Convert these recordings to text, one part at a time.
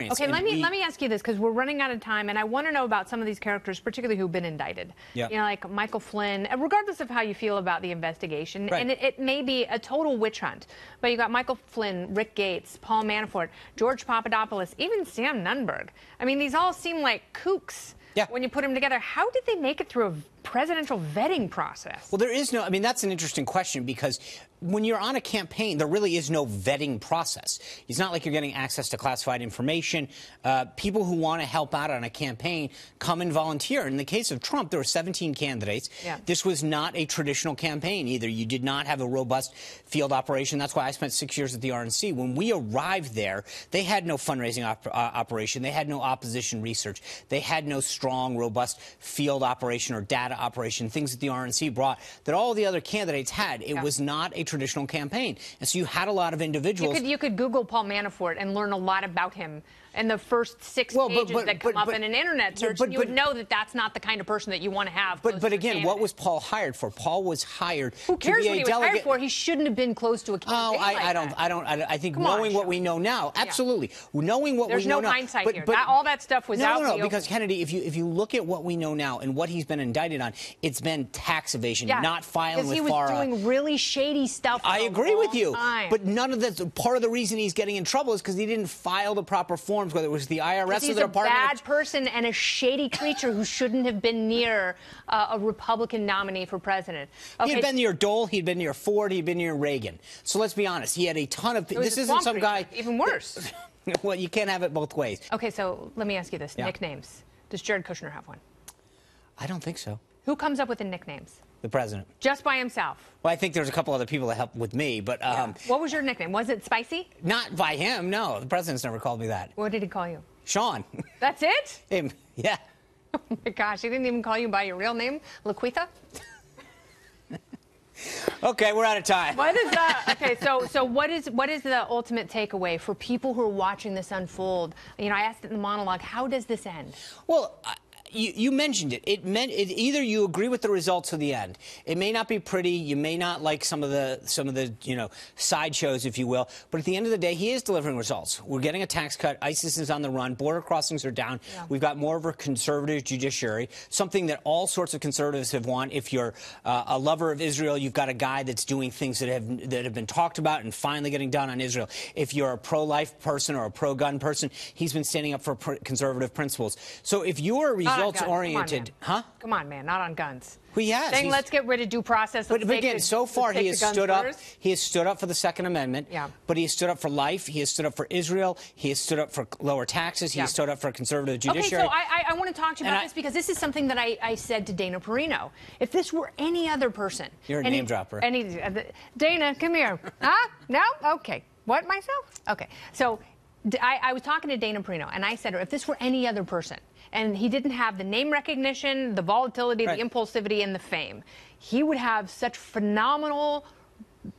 Okay, let me ask you this, because we're running out of time, and I want to know about some of these characters, particularly who've been indicted. Yep. You know, like Michael Flynn, regardless of how you feel about the investigation, right. and it may be a total witch hunt, but you got Michael Flynn, Rick Gates, Paul Manafort, George Papadopoulos, even Sam Nunberg. I mean, these all seem like kooks. Yeah. When you put them together. How did they make it through a presidential vetting process? Well, there is no, I mean, that's an interesting question, because when you're on a campaign, there really is no vetting process. It's not like you're getting access to classified information. People who want to help out on a campaign come and volunteer. In the case of Trump, there were 17 candidates. Yeah. This was not a traditional campaign either. You did not have a robust field operation. That's why I spent 6 years at the RNC. When we arrived there, they had no fundraising operation. They had no opposition research. They had no strong, robust field operation or data operation, things that the RNC brought that all the other candidates had. It was not a traditional campaign. And so you had a lot of individuals. You could Google Paul Manafort and learn a lot about him in the first 6 pages that come up in an internet search. You would know that that's not the kind of person that you want to have. But again, what was Paul hired for? Paul was hired Who cares to be what a he was delegate. hired for? He shouldn't have been close to a campaign. I think knowing what we know now, absolutely. Knowing what we know now. There's no hindsight here. All that stuff was out. No, because Kennedy, if you look at what we know now and what he's been indicted on, it's been tax evasion, not filing with FARA. Because he was doing really shady stuff. I agree with you, time. but none of that. Part of the reason he's getting in trouble is because he didn't file the proper forms, whether it was the IRS or the He's a bad person and a shady creature who shouldn't have been near a Republican nominee for president. Okay. He had been near Dole, he'd been near Ford, he'd been near Reagan. So let's be honest, he had a ton of. This isn't some guy. Even worse. Well, you can't have it both ways. Okay, so let me ask you this: nicknames. Does Jared Kushner have one? I don't think so. Who comes up with the nicknames? The president. Just by himself? Well, I think there's a couple other people that helped with me, but... What was your nickname? Was it Spicy? Not by him, no. The president's never called me that. What did he call you? Sean. That's it? Him, yeah. Oh, my gosh. He didn't even call you by your real name? Laquitha? Okay, we're out of time. What is that? Okay, so what is the ultimate takeaway for people who are watching this unfold? You know, I asked it in the monologue, how does this end? Well, you mentioned it. It meant either you agree with the results or the end. It may not be pretty. You may not like some of the sideshows, if you will. But at the end of the day, he is delivering results. We're getting a tax cut. ISIS is on the run. Border crossings are down. Yeah. We've got more of a conservative judiciary, something that all sorts of conservatives have won. If you're a lover of Israel, you've got a guy that's doing things that have been talked about and finally getting done on Israel. If you're a pro-life person or a pro-gun person, he's been standing up for conservative principles. So if you're results-oriented, Come on, man, not on guns. Well, he has. Saying let's get rid of due process. But again, so far he has stood up. He has stood up for the Second Amendment. Yeah. But he has stood up for life. He has stood up for Israel. He has stood up for lower taxes. He has stood up for a conservative judiciary. Okay, so I want to talk to you about this because this is something that I said to Dana Perino. If this were any other person, you're a name dropper. Dana, come here. Huh? No? Okay. What, myself? Okay. So I was talking to Dana Perino, and I said, if this were any other person, and he didn't have the name recognition, the volatility, the impulsivity, and the fame, he would have such phenomenal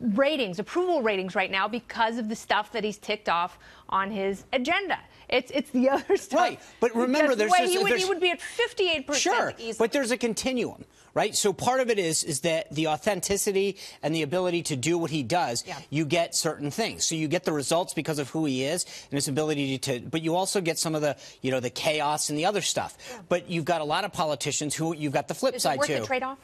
ratings, approval ratings right now because of the stuff that he's ticked off on his agenda. It's the other stuff. Right, but remember, he would be at 58% sure, easily. but there's a continuum, right? So part of it is that the authenticity and the ability to do what he does, you get certain things. So you get the results because of who he is and his ability to, but you also get some of the, the chaos and the other stuff. Yeah. But you've got a lot of politicians who you've got the flip side too. Is it worth the trade-off?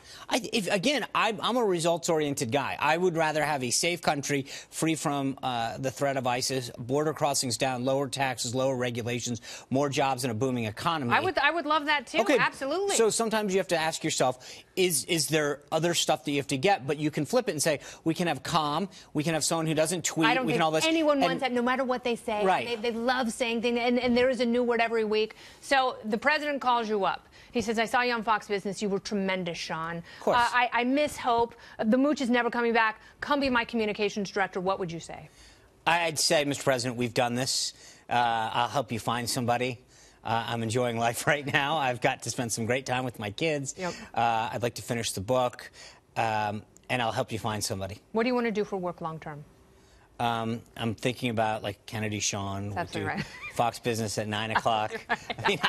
Again, I'm a results-oriented guy. I would rather have a safe country free from the threat of ISIS, border crossings down, lower taxes, lower regulations, more jobs, and a booming economy. I would love that too. Okay, absolutely. So sometimes you have to ask yourself, is there other stuff that you have to get? But you can flip it and say, we can have calm, we can have someone who doesn't tweet. I don't think anyone wants that, no matter what they say. Right. They love saying things, and there is a new word every week. So the president calls you up. He says, I saw you on Fox Business. You were tremendous, Sean. Of course. I miss Hope. The mooch is never coming back. Come be my communications director. What would you say? I'd say, Mr. President, we've done this. I'll help you find somebody. I'm enjoying life right now. I've got to spend some great time with my kids. Yep. I'd like to finish the book, and I'll help you find somebody. What do you want to do for work long term? I'm thinking about like Kennedy Sean. That's right. Fox Business at 9 o'clock. Right. I mean,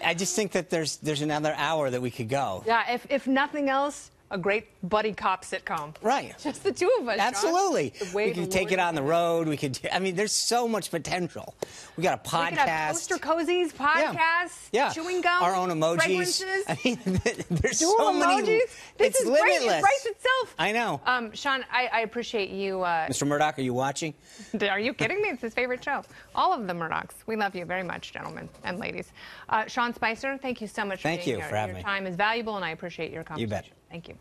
I just think that there's another hour that we could go. Yeah. If nothing else, a great buddy cop sitcom. Right. Just the two of us. Absolutely. Sean. We could take it on the road. We could. I mean, there's so much potential. We got a podcast. We could have toaster cozies, podcasts, chewing gum, our own emojis. fragrances. I mean, there's Dual so many. emojis. This It's is limitless. great. It writes itself. I know. Sean, I appreciate you. Mr. Murdoch, are you watching? Are you kidding me? It's his favorite show. All of the Murdochs. We love you very much, gentlemen and ladies. Sean Spicer, thank you so much for being here. Thank you for having me. Your time is valuable, and I appreciate your conversation. You bet. Thank you.